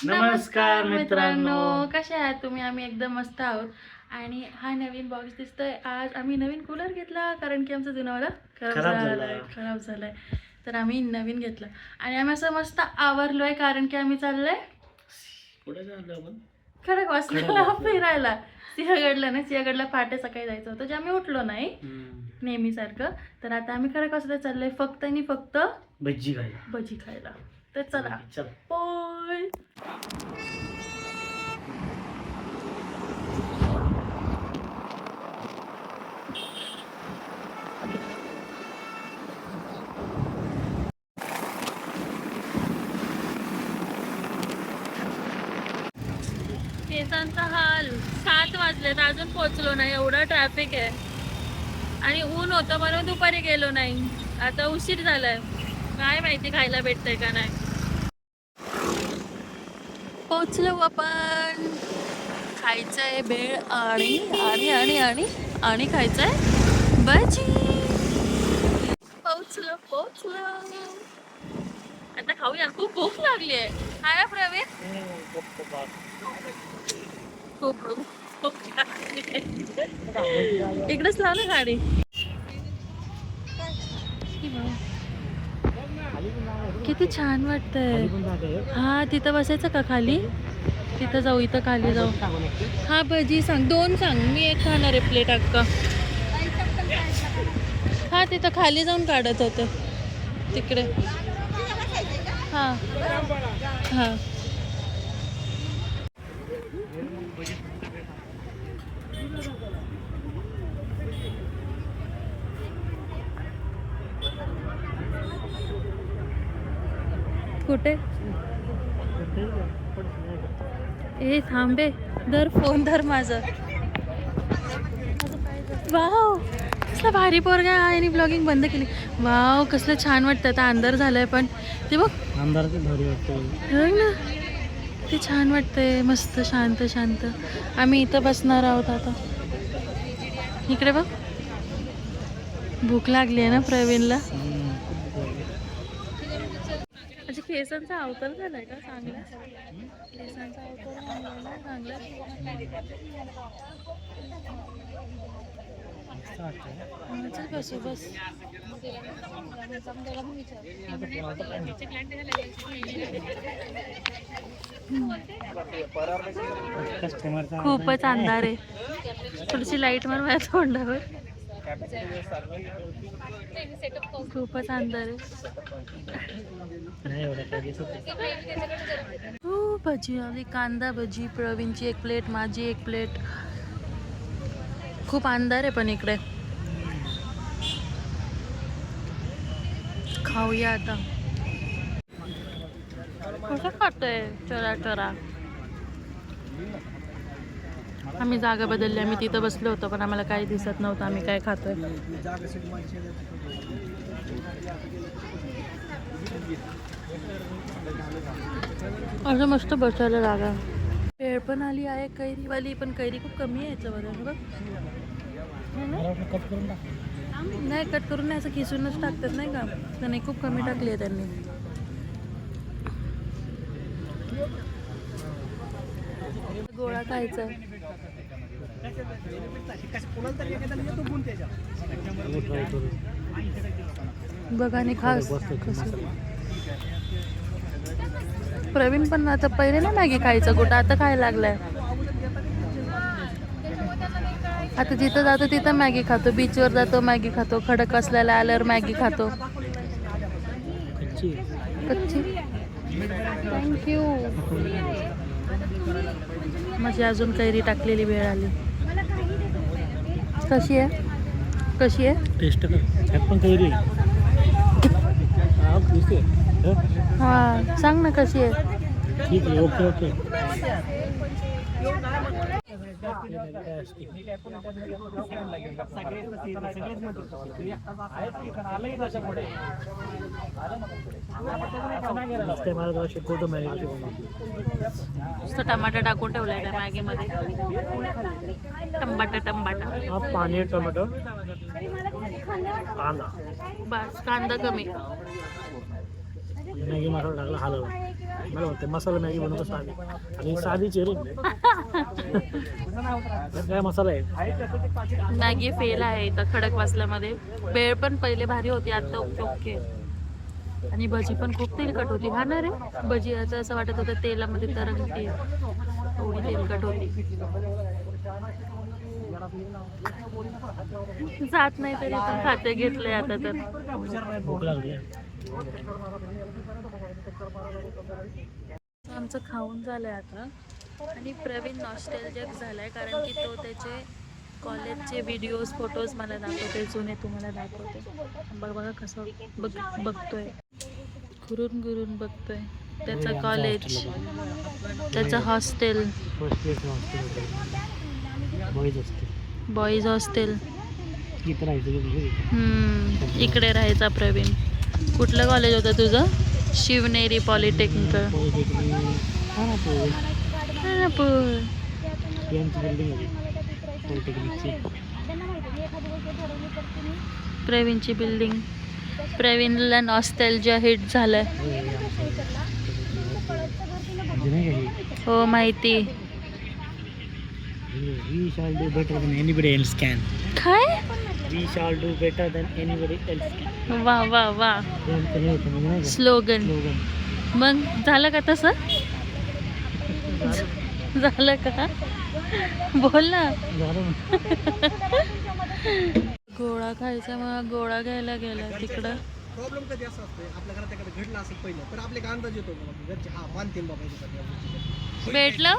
नमस्कार मित्रांनो, कसे आहात तुम्ही? आम्ही एकदम मस्त आहोत. आणि हा नवीन बॉक्स दिसतोय. आज आम्ही नवीन कूलर घेतला कारण की आमचा जुनावाला खराब झालाय. तर आम्ही नवीन घेतला आणि आम्ही असं मस्त आवरलोय कारण की आम्ही चाललोय खडकवासला फिरायला. सिंहगडला पहाटे सकाळी जायचं होतं, जे आम्ही उठलो नाही नेहमीसारखं. तर आता आम्ही खडकवासला चाललोय फक्त आणि फक्त भजी खायला. तर चला होय. केसांचा हाल. 7 वाजलेत, अजून पोहोचलो नाही. एवढं ट्रॅफिक आहे आणि ऊन होतं म्हणून दुपारी गेलो नाही. आता उशीर झालाय, काय माहिती खायला भेटतंय का नाही. पोहोचलो आपण. खायचंय भेळ आणि आणि आणि आणि आणि खायचंय भजी. पोहोचलो. आता खाऊया, खूप भूक लागली आहे. हाय प्रवीण, खूप भूक लागली आहे. इकडेच लाव ना गाडी. किती छान वाटतंय. हा, तिथं बसायचं का खाली? तिथं जाऊ, इथं खाली जाऊ. हा भजी सांग, 2 सांग. मी एक खाणार आहे प्लेट अक्का. हा, तिथं खाली जाऊन काढत होते तिकडे. हा हा. कुठे? ए थांबे, धर फोन, धर माझं. वाव, कसला भारी पोरगा आहे. आणि ब्लॉगिंग बंद केली. वाव, कसलं छान वाटतं. आता अंधार झालाय पण ते बघ, अंधाराचं भारी वाटतं ना, ते छान वाटतंय. मस्त शांत. आम्ही इथं बसणार आहोत आता. इकडे बघ, भूक लागली आहे ना प्रवीणला. म्हणजे केसांचा अवतार झालाय का चांगला? केसांचा अवतार झालाय ना चांगला. चल बसू, बस. खूपच अंधार आहे. थोडीशी लाईट मार माझ्या तोंडावर. खूपच अंधार आहे. भजी आली, कांदा भजी. प्रवीणची एक प्लेट, माझी एक प्लेट. खूप अंधार आहे पण इकडे. खाऊया आता. कसं खातोय चरा. आम्ही जागा बदलली. आम्ही तिथं बसलो होतो पण आम्हाला काही दिसत नव्हतं आम्ही काय खातोय. असं मस्त बसायला जागा. पेळ पण आली आहे कैरीवाली, पण कैरी खूप कमी आहे याच्यावर. बघ, नाही कट करून नाही, असं खिसूनच टाकतात नाही का. त्याने खूप कमी टाकली आहे त्यांनी. गोळा खायचा. बघा आणि खास कसं. प्रवीण पण आता पहिले ना मॅगी खायचं कुठं, आता खायला लागलाय. आता जिथं जातो तिथं मॅगी खातो. बीचवर जातो मॅगी खातो. खडकवासल्याला आल्यावर मॅगी खातो. कच्ची. थँक्यू. म्हणजे अजून कैरी टाकलेली वेळ आली. कशी आहे टेस्ट पण कैरी. हा, सांग ना कशी आहे. ठीक आहे, ओके. टमाटर टाकून ठेवलाय त्या मॅगी मध्ये. टमाटा. पाणी, टोमॅटो, कांदा. बस, कांदा कमी. मॅगी मसाला टाकला, हलव. मला वाटतं मसाला मॅगी बनवतो साधी आणि साधी चेरी काय मसाला आहे. मॅगी फेल आहे इथं खडकवासल्यामध्ये. भेळ पण पहिले भारी होती, आता ओके ओके. आणि भजी पण खूप तेलकट होती. हा ना रे, भजी असं वाटत होतं तेलामध्ये तरंगते, एवढी तेलकट होती. जात नाही तरी पण खाते घेतलंय आता तर. भूक लागली. आमचं खाऊन झालंय आता आणि प्रवीण नॉस्टॅल्जिक झालाय, कारण की तो त्याचे कॉलेजचे व्हिडिओज फोटोज मला दाखवते, जुने तुम्हाला दाखवते. बघा कसं बघतोय, घुरून घुरून बघतोय त्याचं कॉलेज, त्याचं हॉस्टेल, बॉईज हॉस्टेल. इकडे राहायचा प्रवीण. कुठलं कॉलेज होतं तुझं? शिवनेरी पॉलिटेक्निकल. प्रवीणची बिल्डिंग. प्रवीणला नॉस्टॅल्जिया हिट झालाय. हो माहिती. We shall do better than anybody else can. काय? We shall do better than anybody else can. वा वा वा. स्लोगन. मग झालं का तसं? झालं का? बोल ना. गोळा खायचा, मग गोळा घ्यायला गेला तिकडं. प्रॉब्लेम कधी असा असतो, आपल्या घरात एखादं घडलं असेल पहिलं तर आपल्या एक अंदाज येतो घरचे हा मानतील बाबा याच्यासाठी. भेटलं?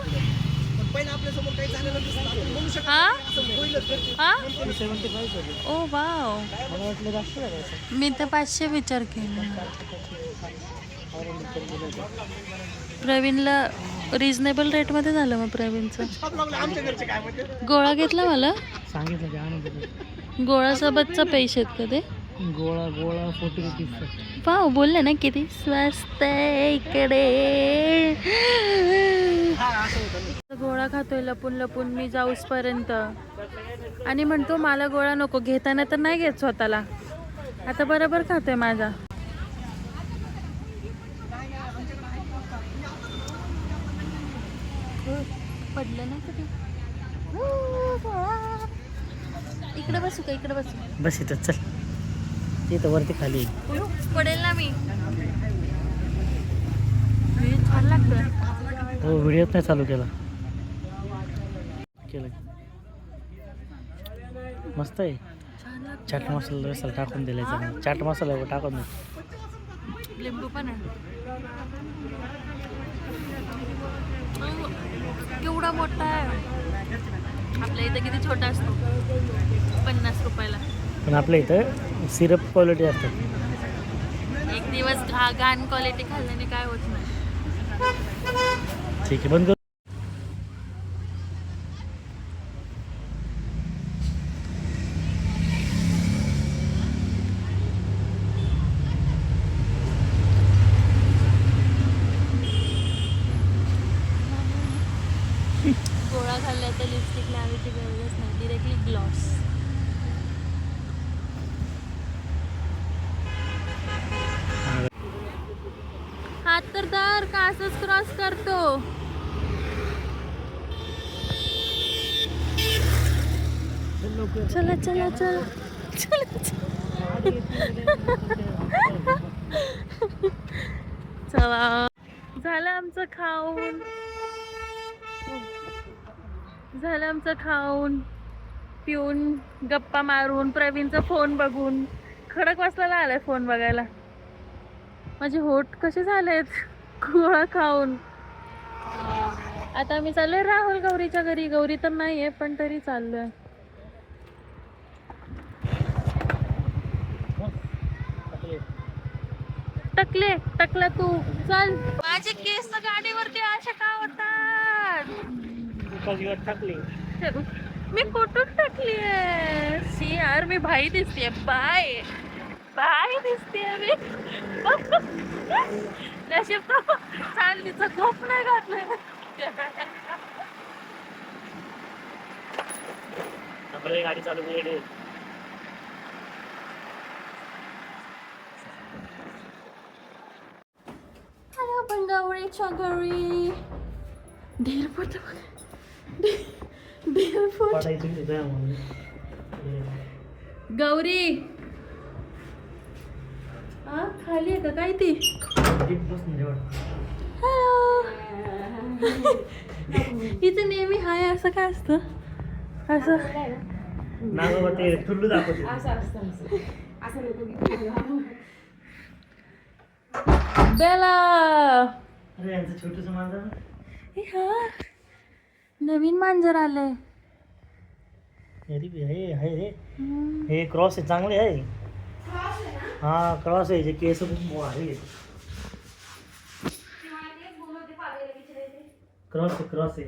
पण पहिलं आपल्या समोर काही झालेलं नसतं, आपण म्हणू शकतो हा असं होईलच घरचे. हा. 75 होते. ओ वाव. मला वाटलं जास्त करायचं. मी तर 500 विचार केला. प्रवीणला रिझनेबल रेटमध्ये झालं मग प्रवीणचं. आमच्या घरचे काय म्हणते, गोळा घेतला मला. सांगितलं की आणून गोळासोबतचा पैसे आहेत का ते? गोळा 40 रुपीज. वाव, बोलले ना किती स्वस्त आहे इकडे. गोळा खातोय लपून लपून मी जाऊस पर्यंत, आणि म्हणतो मला गोळा नको. घेताना तर नाही घेत स्वतःला, आता बरोबर खातोय माझा. पडलं ना कधी. इकडे बसू का? इकडे बसू. बस इथं चल, तिथं वरती खाली. पडेल ना मी. छान लागतं. हो, व्हिडिओ नाही चालू केला. मस्त आहे. चाट मसाला रसाला टाकून दिलायचा. चाट मसाला टाकून दे. लिंबू पण आहे. केवढा मोठा आहे. आपल्या इथं किती छोटा असतो, 50 रुपयाला. पण आपल्या इथं सिरप क्वालिटी असते. एक दिवस घाण क्वालिटी खाल्ल्याने काय होत नाही. ठीक आहे, बंद कर. गोळा खाल्ला तर लिपस्टिक लावायची गरजच नाही, डिरेक्टली ग्लॉस. हात तर दार का असंच क्रॉस करतो. चला चला चला चला. झालं आमचं खाऊन, झालं आमचं खाऊन पिऊन, गप्पा मारून, प्रवीणचा फोन बघून. खडकवासला आलाय फोन बघायला. माझे होठ कसे झालेत गोळा खाऊन. आता मी चाललोय राहुल गौरीच्या घरी. गौरी तर नाहीये पण तरी चाललोय. टकला तू चल. माझे केस गाडीवरती अशा का होतात? टाकली. मी कुठून टाकली आहे? सी यार, मी भाई दिसते. बाय बाय दिसते मी. नशीब तो चांदीचा खोप नाही घातलाय. गाडी चालू केली. पण गौरीच्या स्ट्रॉबेरी ढेरपोट ढेरपोट पडायचं तिथं म्हणून. गौरी हा खाली आहे का काय ती बसून जेवण. हिचं नेहमी हाय असं काय असतं असं नागोबा ते ठुल्लू दाखवते. बेला अरे यांचं छोटूस मांजर. हे हा नवीन मांजर आलंय हे क्रॉस आहे, चांगले आहे. हा क्रॉस आहे, जे केस खूप भारी आहे. क्रॉस आहे, क्रॉस आहे.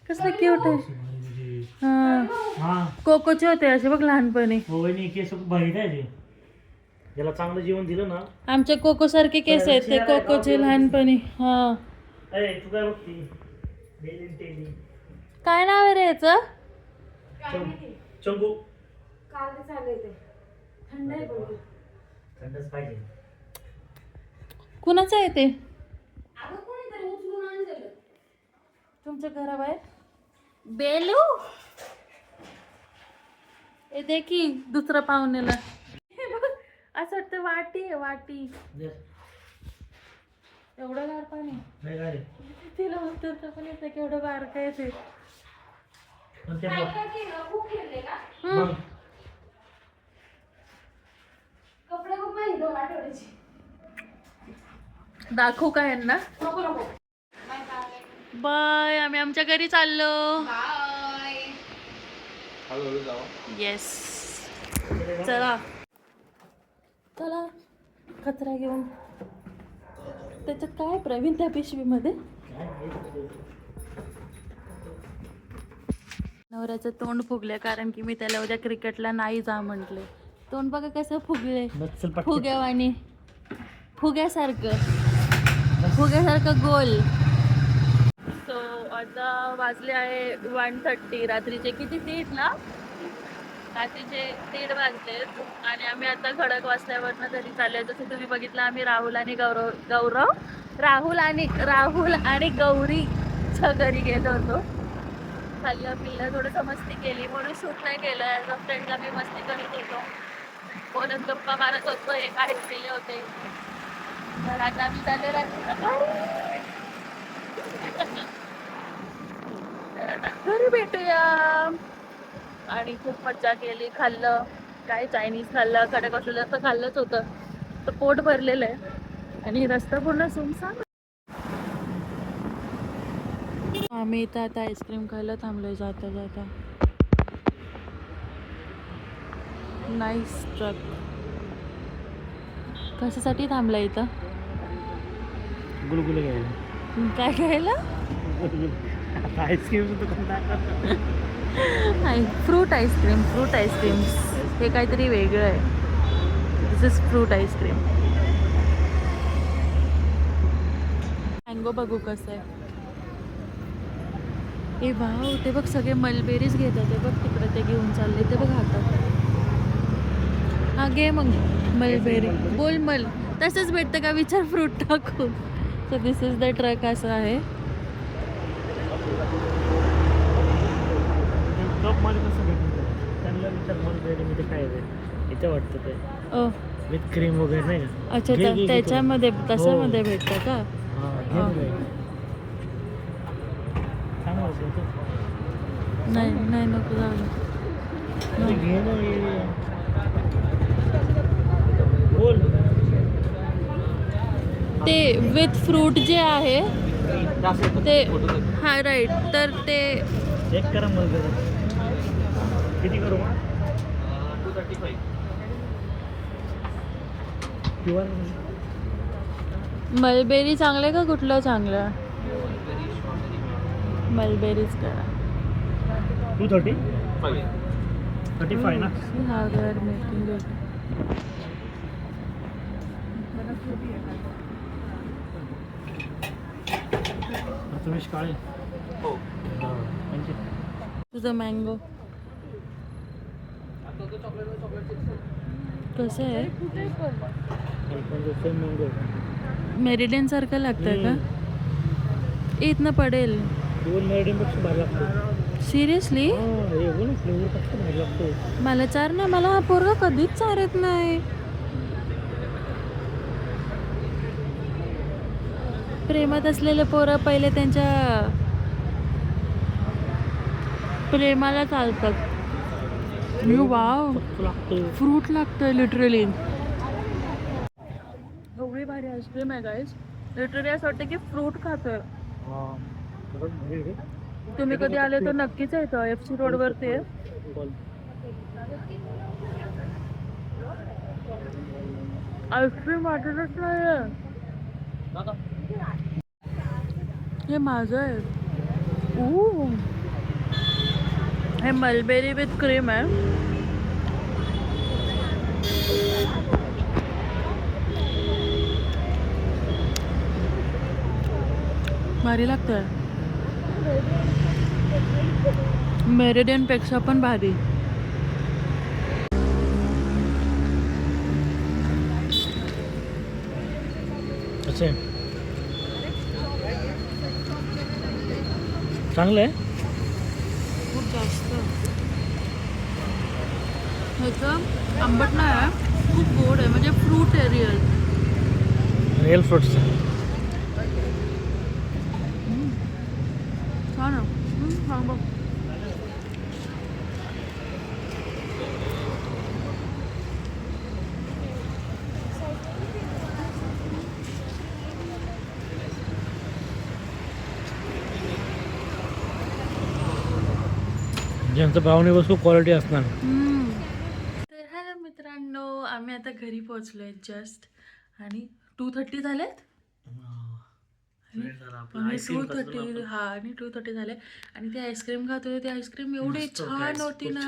कसलं क्यूट आहे. हा हा कोकोचे होते असे बघ लहानपणी. हो नाही, केस खूप भारी आहे. ज्याला चांगलं जीवन दिलं ना. आमच्या कोको सारखे केस आहेत ते कोकोचे लहानपणी. हा अरे तू काय बघती. काय नाव आहे रे याचं. चंगू. थंडच पाहिजे. कुणाचं आहे ते तुमच्या घराबाहेर. बेलू हे देखी दुसरं पाहुण्याला. हे बघ असं वाटतं वाटी आहे वाटी. एवढं गार पाणी नाही काय रे. तिला उतरतं पण येतं केवढं गार काय ते. पण ते बघ. हम्म. दाखवू का यांना. बाय आम्ही आमच्या घरी चाललो. येस चला चला कचरा घेऊन. त्याच्यात काय प्रवीण त्या पिशवीमध्ये. नवऱ्याचं तोंड फुगले कारण की मी त्याला उद्या क्रिकेटला नाही जा म्हटले. तोंड बघा कसं फुगले फुग्यावानी फुग्यासारखं गोल. सो आता वाजले आहे 1:30. रात्रीचे किती 3 ना. रात्रीचे 3 वाजले आणि आम्ही आता खडक वाजल्यावरनं घरी चालले. जसं तुम्ही बघितलं आम्ही राहुल आणि गौरीच्या घरी गेलो होतो. खाल्लं पिल्लं थोडंसं मस्ती केली म्हणून शूट नाही केलं. ॲज अ फ्रेंडला मी मस्ती करत होतो. बोलत गप्पा मारत होतो. हे काय केले होते. तर आता आम्ही चालले घरी भेटूया. आणि खूप मज्जा केली. खाल्लं काय चायनीज खाल्लं खडक असलं जास्त खाल्लंच होतं. तर पोट भरलेलं आहे आणि रस्ता पूर्ण सुमसाम. आम्ही इथं आता आईस्क्रीम खायला थांबलोय जाता जाता. Nice truck. कशासाठी थांबला इथं. गुलगुले घ्यायला. काय खायला. Ice cream fruit ice cream. हे काहीतरी वेगळं आहे. दिस इज फ्रूट आईस्क्रीम. मँगो बघू कसं आहे. ए भाऊ ते बघ सगळे मलबेरीज घेतात. ते बघ तिकडे ते घेऊन चालले. ते बघ हातात. हा घे मग मलबेरी. बोल मल तसंच भेटतं का विचार फ्रूट टाकून. So this is the truck असं आहे. कपमध्ये कसं भेटून त्यांना विचार मलबेरीमध्ये काय आहे इथे वाटतं ते. ओ विथ क्रीम वगैरे नाही का. अच्छा त्याच्यामध्ये तशामध्ये भेटतं का. नाही नको जाऊ दे. घे ना. बोल. ते विथ फ्रूट जे आहे ते. हा राईट. तर ते चेक करा मलबेरी किती करू. 235. प्युअर मलबेरी चांगलं का कुठलं चांगलं. मलबेरीज करा. 230 35 ना. हा घर मेकिंग इट. तुम्ही काळे. हो. तुझं मँगो. कसं आहे सेम मँगो मेरिडियन सारखं लागतं का इथनं पडेल इवन मेडियमपेक्षा भारी लागतो. सिरियसली हे बघ फ्लेवर कसं भारी लागतो. मला चार ना मला हा पोरगा कधीच चारत नाही. प्रेमात असलेले पोरं पहिले त्यांच्या प्रेमाला चालतात. वाव लागतो. फ्रूट लागतंय लिटरली. एवढी भारी आईस्क्रीम आहे गाईस लिटरली असं वाटतं की फ्रूट खातोय. तुम्ही कधी आले तर नक्कीच येतो FC रोड वरती आहे. आईस्क्रीम वाटतच नाही हे माझं आहे. हे मलबेरी विथ क्रीम आहे. भारी लागतंय मेरिडियन पेक्षा पण भारी. अच्छा चांगलं आहे. खूप जास्त ह्याचं आंबट नाही आहे खूप गोड आहे म्हणजे फ्रूट आहे रिअल फ्रुट्स. छान आहे. छान बघ ज्यांचं ब्राउनी वस्तू क्वालिटी असणार. तर हॅलो मित्रांनो आम्ही आता घरी पोहोचलोय जस्ट आणि 2:30 झालेत. आणि 2:30 हा आणि 2:30 झाले आणि ती आईस्क्रीम खात होते. ती आईस्क्रीम एवढी छान होती ना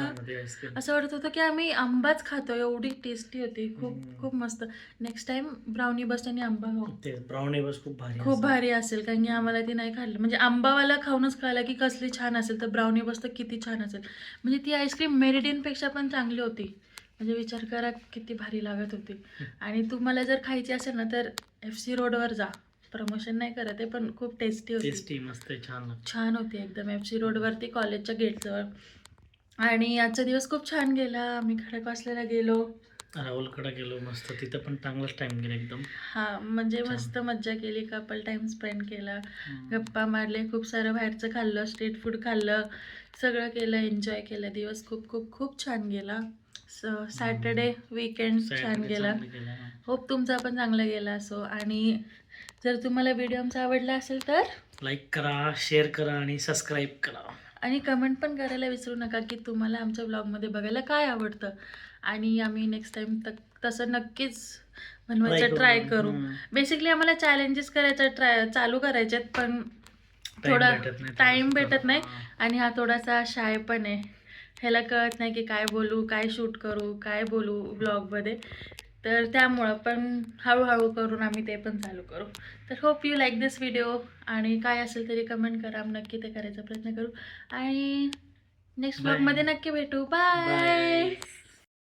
असं वाटत होतं की आम्ही आंबाच खातो. एवढी टेस्टी होती. खूप खूप मस्त. नेक्स्ट टाइम ब्राउनी बस आणि आंबा खाऊ. ब्राउनी बस खूप भारी असेल कारण की आम्हाला ती नाही खाल्ली म्हणजे आंबावाला खाऊनच कळलं की कसली छान असेल तर ब्राउनी बस तर किती छान असेल. म्हणजे ती आईस्क्रीम मेरिडियनपेक्षा पण चांगली होती. म्हणजे विचार करा किती भारी लागत होती. आणि तुम्हाला जर खायची असेल ना तर FC रोडवर जा. प्रमोशन नाही करत आहे पण खूप टेस्टी होती. टेस्टी मस्त छान होती एकदम FC रोडवरती कॉलेजच्या गेटजवळ. आणि आजचा दिवस खूप छान गेला. आम्ही खडकवासल्याला गेलो. राहुलकडे गेलो मस्त. तिथं पण चांगलाच टाइम गेला एकदम. हा म्हणजे मस्त मज्जा केली. कपल टाइम स्पेंड केला. गप्पा मारले. खूप सारं बाहेरचं खाल्लं. स्ट्रीट फूड खाल्लं. सगळं केलं. एन्जॉय केलं. दिवस खूप खूप खूप छान गेला. सॅटर्डे वीकेंड छान गेला. होप तुमचा पण चांगला गेला असो. आणि जर तुम्हाला व्हिडिओ आमचा आवडला असेल तर लाईक करा, शेअर करा आणि सबस्क्राईब करा. आणि कमेंट पण करायला विसरू नका की तुम्हाला आमच्या ब्लॉगमध्ये बघायला काय आवडतं. आणि आम्ही नेक्स्ट टाइम तसं नक्कीच बनवायचं ट्राय करू. बेसिकली आम्हाला चॅलेंजेस करायचं चालू करायचे आहेत पण थोडा टाईम भेटत नाही. आणि हा थोडासा शाय पण आहे. ह्याला कळत नाही की काय बोलू, काय शूट करू, काय बोलू ब्लॉगमध्ये. तर त्यामुळं पण हळूहळू करून आम्ही ते पण चालू करू. तर hope you like this video. आणि काय असेल तरी कमेंट करा. नक्की ते करायचा प्रयत्न करू. आणि नेक्स्ट ब्लॉगमध्ये नक्की भेटू. बाय.